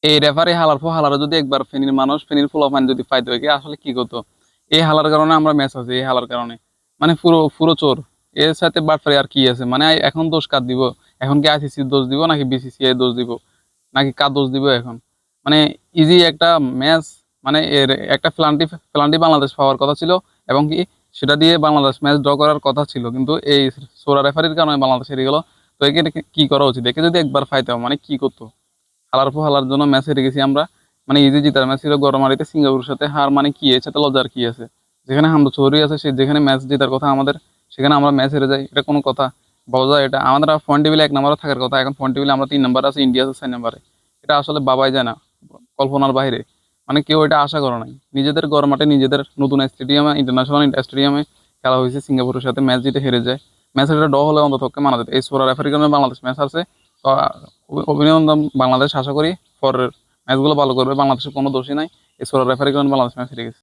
এই রেফারি হালার পর হালারে যদি একবার ফেনীর মানুষ ফেনীর পোলাপান যদি ফাইতে হয় আসলে কি করতো। এই হালার কারণে আমরা ম্যাচ আছে, এই হালার কারণে মানে পুরো পুরো চোর। এর সাথে বাটপারি আর কি আছে, মানে এখন দোষ কার দিব? এখন কি আইসিসির দোষ দিব নাকি বিসিসিআই দোষ দিব নাকি কার দোষ দিব এখন? মানে ইজি একটা ম্যাচ, মানে এর একটা প্লান্টি প্লান্টি বাংলাদেশ পাওয়ার কথা ছিল, এবং কি সেটা দিয়ে বাংলাদেশ ম্যাচ ড্র করার কথা ছিল, কিন্তু এই সোরা রেফারির কারণে বাংলাদেশ হেরে গেল। তো একে কি করা উচিত? একে যদি একবার ফাইতে হয় মানে কি করতো? হালার পর হালার জন্য ম্যাচ হেরে গেছি আমরা। মানে ইজি জিতার ম্যাচ ছিল গরমারিতে সিঙ্গাপুরের সাথে, হার মানে কি এর সাথে লজ্জার কি আছে? যেখানে হামদা চৌধুরী আছে, সে যেখানে ম্যাচ জেতার কথা আমাদের, সেখানে আমরা ম্যাচ হেরে যাই, এটা কোনো কথা বলা যায়? এটা আমাদের পয়েন্ট টেবিলে 1 নম্বরে থাকার কথা, এখন পয়েন্ট টেবিলে আমরা 3 নম্বরে আছি, ইন্ডিয়া আছে 6 নম্বরে। এটা আসলে ভাবাই যায় না, কল্পনার বাইরে। মানে কেউ এটা আশা করে নাই। নিজেদের গড় মাঠে নিজেদের নতুন স্টেডিয়ামে, ইন্টারন্যাশনাল স্টেডিয়ামে খেলা হয়েছে, সিঙ্গাপুরের সাথে ম্যাচ জিতে হেরে যায়। ম্যাচের একটা ড হলে অন্তত মানা যেত। এই সোরা রেফারির কারণে বাংলাদেশ ম্যাচ হারছে। তো অভিনন্দন বাংলাদেশ, আশা করি পরের ম্যাচগুলো ভালো করবে। বাংলাদেশের কোনো দোষই নাই, এই সোলা রেফারির কারণে বাংলাদেশ ম্যাচ হেরে গেছে।